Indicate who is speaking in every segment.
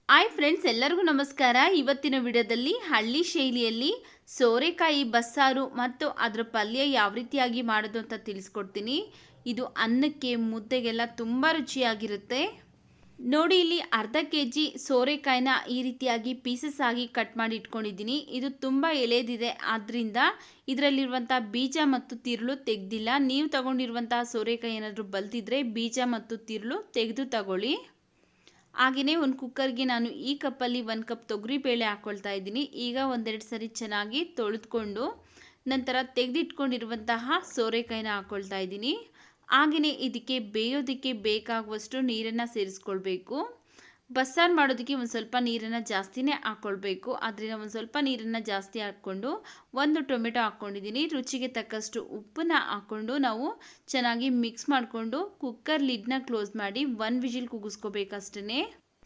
Speaker 1: Hi friends, ಎಲ್ಲರಿಗೂ ನಮಸ್ಕಾರ. ಇವತ್ತಿನ ವಿಡಿಯೋದಲ್ಲಿ ಹಳ್ಳಿ ಶೈಲಿಯಲ್ಲಿ ಸೋರೆಕಾಯಿ ಬಸ್ಸಾರು ಮತ್ತು ಅದರ ಪಲ್ಯ ಯಾವ ರೀತಿಯಾಗಿ ಮಾಡೋದು ಅಂತ ತಿಳಿಸ್ಕೊಡ್ತೀನಿ. ಇದು ಅನ್ನಕ್ಕೆ ಮುದ್ದೆಗೆಲ್ಲ ತುಂಬ ರುಚಿಯಾಗಿರುತ್ತೆ. ನೋಡಿ, ಇಲ್ಲಿ ಅರ್ಧ ಕೆಜಿ ಸೋರೆಕಾಯಿನ ಈ ರೀತಿಯಾಗಿ ಪೀಸಸ್ ಆಗಿ ಕಟ್ ಮಾಡಿ ಇಟ್ಕೊಂಡಿದ್ದೀನಿ. ಇದು ತುಂಬ ಎಳೆದಿದೆ, ಆದ್ದರಿಂದ ಇದರಲ್ಲಿರುವಂಥ ಬೀಜ ಮತ್ತು ತಿರುಳು ತೆಗೆದಿಲ್ಲ. ನೀವು ತಗೊಂಡಿರುವಂತಹ ಸೋರೆಕಾಯಿ ಏನಾದರೂ ಬಲ್ತಿದ್ರೆ ಬೀಜ ಮತ್ತು ತಿರುಳು ತೆಗೆದು ತಗೊಳ್ಳಿ. ಹಾಗೆಯೇ ಒಂದು ಕುಕ್ಕರ್ಗೆ ನಾನು ಈ ಕಪ್ಪಲ್ಲಿ 1 ಕಪ್ ತೊಗರಿಬೇಳೆ ಹಾಕ್ಕೊಳ್ತಾ ಇದ್ದೀನಿ. ಈಗ ಒಂದೆರಡು ಸರಿ ಚೆನ್ನಾಗಿ ತೊಳೆದುಕೊಂಡು ನಂತರ ತೆಗೆದಿಟ್ಕೊಂಡಿರುವಂತಹ ಸೋರೆಕಾಯಿನ ಹಾಕ್ಕೊಳ್ತಾ ಇದ್ದೀನಿ. ಹಾಗೆಯೇ ಇದಕ್ಕೆ ಬೇಯೋದಕ್ಕೆ ಬೇಕಾಗುವಷ್ಟು ನೀರನ್ನು ಸೇರಿಸ್ಕೊಳ್ಬೇಕು. ಬಸ್ಸಾರು ಮಾಡೋದಕ್ಕೆ ಒಂದು ಸ್ವಲ್ಪ ನೀರನ್ನು ಜಾಸ್ತಿನೇ ಹಾಕ್ಕೊಳ್ಬೇಕು. ಅದರಿಂದ ಒಂದು ಸ್ವಲ್ಪ ನೀರನ್ನು ಜಾಸ್ತಿ ಹಾಕ್ಕೊಂಡು ಒಂದು ಟೊಮೆಟೊ ಹಾಕ್ಕೊಂಡಿದ್ದೀನಿ. ರುಚಿಗೆ ತಕ್ಕಷ್ಟು ಉಪ್ಪನ್ನ ಹಾಕ್ಕೊಂಡು ನಾವು ಚೆನ್ನಾಗಿ ಮಿಕ್ಸ್ ಮಾಡಿಕೊಂಡು ಕುಕ್ಕರ್ ಲಿಡ್ನ ಕ್ಲೋಸ್ ಮಾಡಿ 1 ವಿಜಿಲ್ ಕೂಗಿಸ್ಕೋಬೇಕಷ್ಟೇ.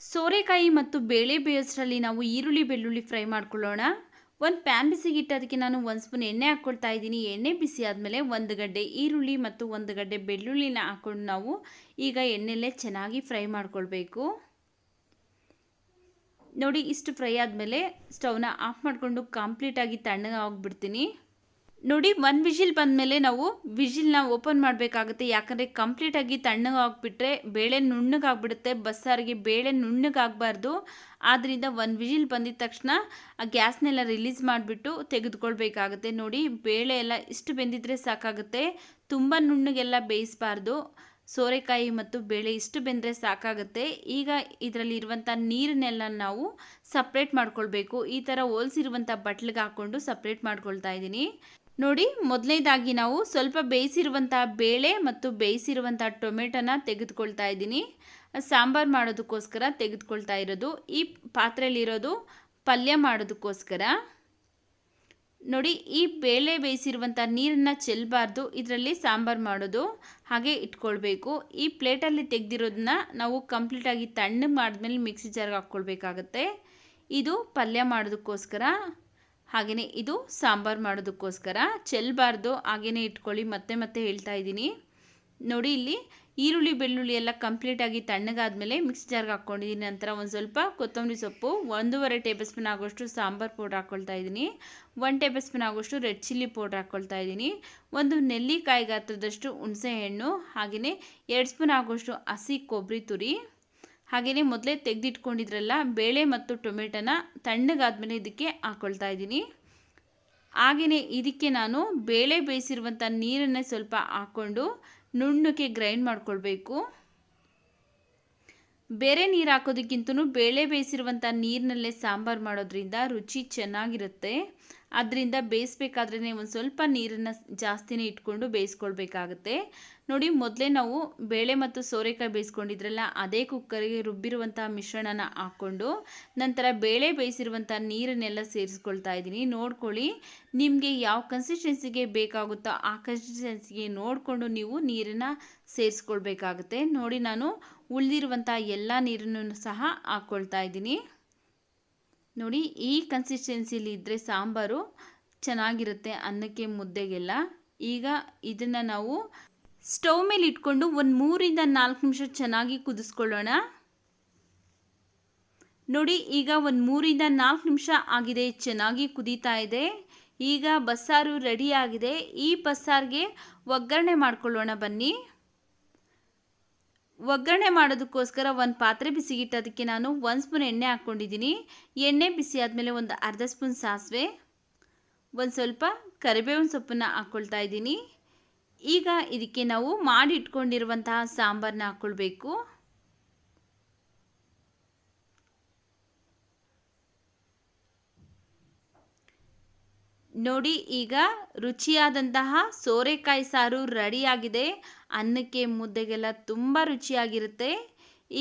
Speaker 1: ಸೋರೆಕಾಯಿ ಮತ್ತು ಬೇಳೆ ಬೇಯೋಷ್ಟರಲ್ಲಿ ನಾವು ಈರುಳ್ಳಿ ಬೆಳ್ಳುಳ್ಳಿ ಫ್ರೈ ಮಾಡ್ಕೊಳ್ಳೋಣ. ಒಂದು ಪ್ಯಾನ್ ಬಿಸಿಗಿಟ್ಟು ಅದಕ್ಕೆ ನಾನು 1 ಸ್ಪೂನ್ ಎಣ್ಣೆ ಹಾಕ್ಕೊಳ್ತಾ ಇದ್ದೀನಿ. ಎಣ್ಣೆ ಬಿಸಿ ಆದಮೇಲೆ 1 ಗಡ್ಡೆ ಈರುಳ್ಳಿ ಮತ್ತು 1 ಗಡ್ಡೆ ಬೆಳ್ಳುಳ್ಳಿನ ಹಾಕ್ಕೊಂಡು ನಾವು ಈಗ ಎಣ್ಣೆಯಲ್ಲೇ ಚೆನ್ನಾಗಿ ಫ್ರೈ ಮಾಡ್ಕೊಳ್ಬೇಕು. ನೋಡಿ, ಇಷ್ಟು ಫ್ರೈ ಆದಮೇಲೆ ಸ್ಟವ್ನ ಆಫ್ ಮಾಡಿಕೊಂಡು ಕಂಪ್ಲೀಟಾಗಿ ತಣ್ಣಗೆ ಆಗಿಬಿಡ್ತೀನಿ. ನೋಡಿ, 1 ವಿಜಿಲ್ ಬಂದಮೇಲೆ ನಾವು ವಿಜಿಲ್ನ ಓಪನ್ ಮಾಡಬೇಕಾಗುತ್ತೆ. ಯಾಕಂದರೆ ಕಂಪ್ಲೀಟಾಗಿ ತಣ್ಣಗೆ ಆಗಿಬಿಟ್ರೆ ಬೇಳೆ ನುಣ್ಣಗಾಗ್ಬಿಡುತ್ತೆ. ಬಸ್ಸಾರಿಗೆ ಬೇಳೆ ನುಣ್ಣಗಾಗಬಾರ್ದು. ಆದ್ದರಿಂದ 1 ವಿಜಿಲ್ ಬಂದಿದ ತಕ್ಷಣ ಆ ಗ್ಯಾಸ್ನೆಲ್ಲ ರಿಲೀಸ್ ಮಾಡಿಬಿಟ್ಟು ತೆಗೆದುಕೊಳ್ಬೇಕಾಗುತ್ತೆ. ನೋಡಿ, ಬೇಳೆ ಎಲ್ಲ ಇಷ್ಟು ಬೆಂದಿದ್ರೆ ಸಾಕಾಗುತ್ತೆ. ತುಂಬ ನುಣ್ಣಗೆಲ್ಲ ಬೇಯಿಸಬಾರ್ದು. ಸೋರೆಕಾಯಿ ಮತ್ತು ಬೇಳೆ ಇಷ್ಟು ಬೆಂದರೆ ಸಾಕಾಗುತ್ತೆ. ಈಗ ಇದರಲ್ಲಿ ಇರುವಂಥ ನೀರನ್ನೆಲ್ಲ ನಾವು ಸಪ್ರೇಟ್ ಮಾಡ್ಕೊಳ್ಬೇಕು. ಈ ಥರ ಹೋಲಿಸಿರುವಂಥ ಬಟ್ಲಿಗೆ ಹಾಕ್ಕೊಂಡು ಸಪ್ರೇಟ್ ಮಾಡ್ಕೊಳ್ತಾ ಇದ್ದೀನಿ. ನೋಡಿ, ಮೊದಲನೇದಾಗಿ ನಾವು ಸ್ವಲ್ಪ ಬೇಯಿಸಿರುವಂಥ ಬೇಳೆ ಮತ್ತು ಬೇಯಿಸಿರುವಂಥ ಟೊಮೆಟೊನ ತೆಗೆದುಕೊಳ್ತಾ ಇದ್ದೀನಿ. ಸಾಂಬಾರು ಮಾಡೋದಕ್ಕೋಸ್ಕರ ತೆಗೆದುಕೊಳ್ತಾ ಇರೋದು. ಈ ಪಾತ್ರೆಯಲ್ಲಿರೋದು ಪಲ್ಯ ಮಾಡೋದಕ್ಕೋಸ್ಕರ. ನೋಡಿ, ಈ ಬೇಳೆ ಬೇಯಿಸಿರುವಂಥ ನೀರನ್ನು ಚೆಲ್ಲಬಾರ್ದು. ಇದರಲ್ಲಿ ಸಾಂಬಾರು ಮಾಡೋದು ಹಾಗೆ ಇಟ್ಕೊಳ್ಬೇಕು. ಈ ಪ್ಲೇಟಲ್ಲಿ ತೆಗೆದಿರೋದನ್ನ ನಾವು ಕಂಪ್ಲೀಟಾಗಿ ತಣ್ಣಗೆ ಮಾಡಿದ್ಮೇಲೆ ಮಿಕ್ಸಿ ಜಾರ್ಗೆ ಹಾಕ್ಕೊಳ್ಬೇಕಾಗತ್ತೆ. ಇದು ಪಲ್ಯ ಮಾಡೋದಕ್ಕೋಸ್ಕರ, ಹಾಗೆಯೇ ಇದು ಸಾಂಬಾರು ಮಾಡೋದಕ್ಕೋಸ್ಕರ. ಚೆಲ್ಲಬಾರ್ದು, ಹಾಗೆಯೇ ಇಟ್ಕೊಳ್ಳಿ. ಮತ್ತೆ ಹೇಳ್ತಾ ಇದ್ದೀನಿ. ನೋಡಿ, ಇಲ್ಲಿ ಈರುಳ್ಳಿ ಬೆಳ್ಳುಳ್ಳಿ ಎಲ್ಲ ಕಂಪ್ಲೀಟಾಗಿ ತಣ್ಣಗಾದ್ಮೇಲೆ ಮಿಕ್ಸಿ ಜಾರ್ಗೆ ಹಾಕ್ಕೊಂಡಿದ್ದೀನಿ. ನಂತರ ಒಂದು ಸ್ವಲ್ಪ ಕೊತ್ತಂಬರಿ ಸೊಪ್ಪು, 1.5 ಟೇಬಲ್ ಸ್ಪೂನ್ ಆಗೋಷ್ಟು ಸಾಂಬಾರು ಪೌಡ್ರ್ ಹಾಕ್ಕೊಳ್ತಾ ಇದ್ದೀನಿ. 1 ಟೇಬಲ್ ಸ್ಪೂನ್ ಆಗೋಷ್ಟು ರೆಡ್ ಚಿಲ್ಲಿ ಪೌಡ್ರ್ ಹಾಕ್ಕೊಳ್ತಾ ಇದ್ದೀನಿ. ಒಂದು ನೆಲ್ಲಿಕಾಯಿ ಗಾತ್ರದಷ್ಟು ಹುಣಸೆ ಹಣ್ಣು, ಹಾಗೆಯೇ 2 ಸ್ಪೂನ್ ಆಗೋಷ್ಟು ಹಸಿ ಕೊಬ್ಬರಿ ತುರಿ, ಹಾಗೆಯೇ ಮೊದಲೇ ತೆಗೆದಿಟ್ಕೊಂಡಿದ್ರಲ್ಲ ಬೇಳೆ ಮತ್ತು ಟೊಮೆಟೊನ ತಣ್ಣಗಾದ್ಮೇಲೆ ಇದಕ್ಕೆ ಹಾಕ್ಕೊಳ್ತಾ ಇದ್ದೀನಿ. ಹಾಗೆಯೇ ಇದಕ್ಕೆ ನಾನು ಬೇಳೆ ಬೇಯಿಸಿರುವಂಥ ನೀರನ್ನೇ ಸ್ವಲ್ಪ ಹಾಕ್ಕೊಂಡು ನುಣ್ಣಗೆ ಗ್ರೈಂಡ್ ಮಾಡ್ಕೊಳ್ಬೇಕು. ಬೇರೆ ನೀರು ಹಾಕೋದಕ್ಕಿಂತಲೂ ಬೇಳೆ ಬೇಯಿಸಿರುವಂಥ ನೀರಿನಲ್ಲೇ ಸಾಂಬಾರು ಮಾಡೋದ್ರಿಂದ ರುಚಿ ಚೆನ್ನಾಗಿರುತ್ತೆ. ಅದರಿಂದ ಬೇಯಿಸ್ಬೇಕಾದ್ರೇ ಒಂದು ಸ್ವಲ್ಪ ನೀರನ್ನು ಜಾಸ್ತಿನೇ ಇಟ್ಕೊಂಡು ಬೇಯಿಸ್ಕೊಳ್ಬೇಕಾಗತ್ತೆ. ನೋಡಿ, ಮೊದಲೇ ನಾವು ಬೇಳೆ ಮತ್ತು ಸೋರೆಕಾಯಿ ಬೇಯಿಸ್ಕೊಂಡಿದ್ರಲ್ಲ ಅದೇ ಕುಕ್ಕರಿಗೆ ರುಬ್ಬಿರುವಂಥ ಮಿಶ್ರಣನ ಹಾಕ್ಕೊಂಡು ನಂತರ ಬೇಳೆ ಬೇಯಿಸಿರುವಂಥ ನೀರನ್ನೆಲ್ಲ ಸೇರಿಸ್ಕೊಳ್ತಾ ಇದ್ದೀನಿ. ನೋಡ್ಕೊಳ್ಳಿ, ನಿಮಗೆ ಯಾವ ಕನ್ಸಿಸ್ಟೆನ್ಸಿಗೆ ಬೇಕಾಗುತ್ತೋ ಆ ಕನ್ಸಿಸ್ಟೆನ್ಸಿಗೆ ನೋಡಿಕೊಂಡು ನೀವು ನೀರನ್ನು ಸೇರಿಸ್ಕೊಳ್ಬೇಕಾಗುತ್ತೆ. ನೋಡಿ, ನಾನು ಉಳಿದಿರುವಂಥ ಎಲ್ಲ ನೀರನ್ನು ಸಹ ಹಾಕ್ಕೊಳ್ತಾ ಇದ್ದೀನಿ. ನೋಡಿ, ಈ ಕನ್ಸಿಸ್ಟೆನ್ಸಿಲಿ ಇದ್ದರೆ ಸಾಂಬಾರು ಚೆನ್ನಾಗಿರುತ್ತೆ ಅನ್ನಕ್ಕೆ ಮುದ್ದೆಗೆಲ್ಲ. ಈಗ ಇದನ್ನು ನಾವು ಸ್ಟವ್ ಮೇಲೆ ಇಟ್ಕೊಂಡು ಒಂದು 3 ರಿಂದ 4 ನಿಮಿಷ ಚೆನ್ನಾಗಿ ಕುದಿಸ್ಕೊಳ್ಳೋಣ. ನೋಡಿ, ಈಗ ಒಂದು 3 ರಿಂದ 4 ನಿಮಿಷ ಆಗಿದೆ, ಚೆನ್ನಾಗಿ ಕುದೀತಾ ಇದೆ. ಈಗ ಬಸ್ಸಾರು ರೆಡಿ ಆಗಿದೆ. ಈ ಬಸ್ಸಾರಿಗೆ ಒಗ್ಗರಣೆ ಮಾಡ್ಕೊಳ್ಳೋಣ ಬನ್ನಿ. ಒಗ್ಗರಣೆ ಮಾಡೋದಕ್ಕೋಸ್ಕರ ಒಂದು ಪಾತ್ರೆ ಬಿಸಿಗಿಟ್ಟು ಅದಕ್ಕೆ ನಾನು 1 ಸ್ಪೂನ್ ಎಣ್ಣೆ ಹಾಕ್ಕೊಂಡಿದ್ದೀನಿ. ಎಣ್ಣೆ ಬಿಸಿ ಆದಮೇಲೆ ಒಂದು ಅರ್ಧ ಸ್ಪೂನ್ ಸಾಸಿವೆ, ಒಂದು ಸ್ವಲ್ಪ ಕರಿಬೇವಿನ ಸೊಪ್ಪನ್ನು ಹಾಕ್ಕೊಳ್ತಾ ಇದ್ದೀನಿ. ಈಗ ಇದಕ್ಕೆ ನಾವು ಮಾಡಿ ಇಟ್ಕೊಂಡಿರುವಂತಹ ಸಾಂಬಾರನ್ನ ಹಾಕ್ಕೊಳ್ಬೇಕು. ನೋಡಿ, ಈಗ ರುಚಿಯಾದಂತಹ ಸೋರೆಕಾಯಿ ಸಾರು ರೆಡಿಯಾಗಿದೆ. ಅನ್ನಕ್ಕೆ ಮುದ್ದೆಗೆಲ್ಲ ತುಂಬ ರುಚಿಯಾಗಿರುತ್ತೆ.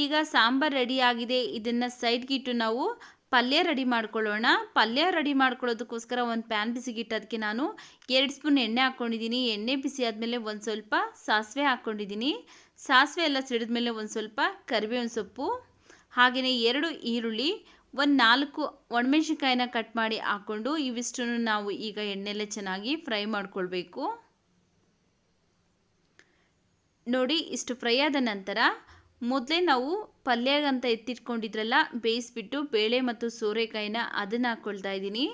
Speaker 1: ಈಗ ಸಾಂಬಾರು ರೆಡಿಯಾಗಿದೆ. ಇದನ್ನು ಸೈಡ್ಗಿಟ್ಟು ನಾವು ಪಲ್ಯ ರೆಡಿ ಮಾಡ್ಕೊಳ್ಳೋಣ. ಪಲ್ಯ ರೆಡಿ ಮಾಡ್ಕೊಳ್ಳೋದಕ್ಕೋಸ್ಕರ ಒಂದು ಪ್ಯಾನ್ ಬಿಸಿಗಿಟ್ಟು ಅದಕ್ಕೆ ನಾನು 2 ಸ್ಪೂನ್ ಎಣ್ಣೆ ಹಾಕ್ಕೊಂಡಿದ್ದೀನಿ. ಎಣ್ಣೆ ಬಿಸಿ ಆದಮೇಲೆ ಒಂದು ಸ್ವಲ್ಪ ಸಾಸಿವೆ ಹಾಕ್ಕೊಂಡಿದ್ದೀನಿ. ಸಾಸಿವೆ ಎಲ್ಲ ಸಿಡಿದ್ಮೇಲೆ ಒಂದು ಸ್ವಲ್ಪ ಕರಿಬೇವಿನ ಸೊಪ್ಪು, ಹಾಗೆಯೇ 2 ಈರುಳ್ಳಿ, ಒಂದು 4 ಒಣಮೆಣಸಿನ್ಕಾಯಿನ ಕಟ್ ಮಾಡಿ ಹಾಕ್ಕೊಂಡು ಇವಿಷ್ಟನ್ನು ನಾವು ಈಗ ಎಣ್ಣೆಲೆ ಚೆನ್ನಾಗಿ ಫ್ರೈ ಮಾಡ್ಕೊಳ್ಬೇಕು. ನೋಡಿ, ಇಷ್ಟು ಫ್ರೈ ಆದ ನಂತರ ಮೊದಲೇ ನಾವು ಪಲ್ಯಗಂತ ಎತ್ತಿಟ್ಕೊಂಡಿದ್ರಲ್ಲ ಬೇಯಿಸ್ಬಿಟ್ಟು ಬೇಳೆ ಮತ್ತು ಸೋರೆಕಾಯಿನ ಅದನ್ನು ಹಾಕ್ಕೊಳ್ತಾ ಇದ್ದೀನಿ.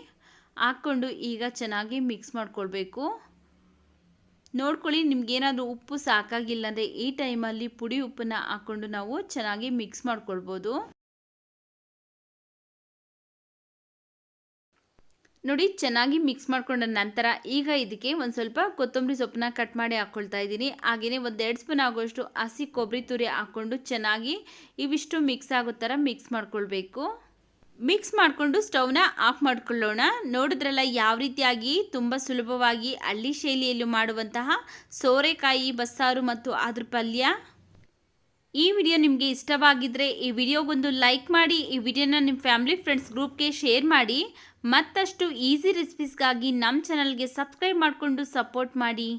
Speaker 1: ಹಾಕ್ಕೊಂಡು ಈಗ ಚೆನ್ನಾಗಿ ಮಿಕ್ಸ್ ಮಾಡ್ಕೊಳ್ಬೇಕು. ನೋಡ್ಕೊಳ್ಳಿ, ನಿಮ್ಗೇನಾದರೂ ಉಪ್ಪು ಸಾಕಾಗಿಲ್ಲ ಅಂದರೆ ಈ ಟೈಮಲ್ಲಿ ಪುಡಿ ಉಪ್ಪನ್ನು ಹಾಕ್ಕೊಂಡು ನಾವು ಚೆನ್ನಾಗಿ ಮಿಕ್ಸ್ ಮಾಡ್ಕೊಳ್ಬೋದು. ನೋಡಿ, ಚೆನ್ನಾಗಿ ಮಿಕ್ಸ್ ಮಾಡ್ಕೊಂಡ ನಂತರ ಈಗ ಇದಕ್ಕೆ ಒಂದು ಸ್ವಲ್ಪ ಕೊತ್ತಂಬರಿ ಸೊಪ್ಪನ್ನ ಕಟ್ ಮಾಡಿ ಹಾಕ್ಕೊಳ್ತಾ ಇದ್ದೀನಿ. ಹಾಗೆಯೇ ಒಂದು 2 ಸ್ಪೂನ್ ಆಗೋಷ್ಟು ಹಸಿ ಕೊಬ್ಬರಿ ತುರಿ ಹಾಕ್ಕೊಂಡು ಚೆನ್ನಾಗಿ ಇವಿಷ್ಟು ಮಿಕ್ಸ್ ಆಗೋ ಥರ ಮಿಕ್ಸ್ ಮಾಡ್ಕೊಳ್ಬೇಕು. ಮಿಕ್ಸ್ ಮಾಡಿಕೊಂಡು ಸ್ಟವ್ನ ಆಫ್ ಮಾಡ್ಕೊಳ್ಳೋಣ. ನೋಡಿದ್ರಲ್ಲ ಯಾವ ರೀತಿಯಾಗಿ ತುಂಬ ಸುಲಭವಾಗಿ ಹಳ್ಳಿ ಶೈಲಿಯಲ್ಲಿ ಮಾಡುವಂತಹ ಸೋರೆಕಾಯಿ ಬಸ್ಸಾರು ಮತ್ತು ಅದ್ರ ಪಲ್ಯ. ಈ ವಿಡಿಯೋ ನಿಮಗೆ ಇಷ್ಟವಾಗಿದ್ದರೆ ಈ ವಿಡಿಯೋಗೊಂದು ಲೈಕ್ ಮಾಡಿ, ಈ ವಿಡಿಯೋನ ನಿಮ್ಮ ಫ್ಯಾಮಿಲಿ ಫ್ರೆಂಡ್ಸ್ ಗ್ರೂಪ್ಗೆ ಶೇರ್ ಮಾಡಿ. ಮತ್ತಷ್ಟು ಈಸಿ ರೆಸಿಪೀಸ್ಗಾಗಿ ನಮ್ಮ ಚಾನಲ್ಗೆ ಸಬ್ಸ್ಕ್ರೈಬ್ ಮಾಡಿಕೊಂಡು ಸಪೋರ್ಟ್ ಮಾಡಿ.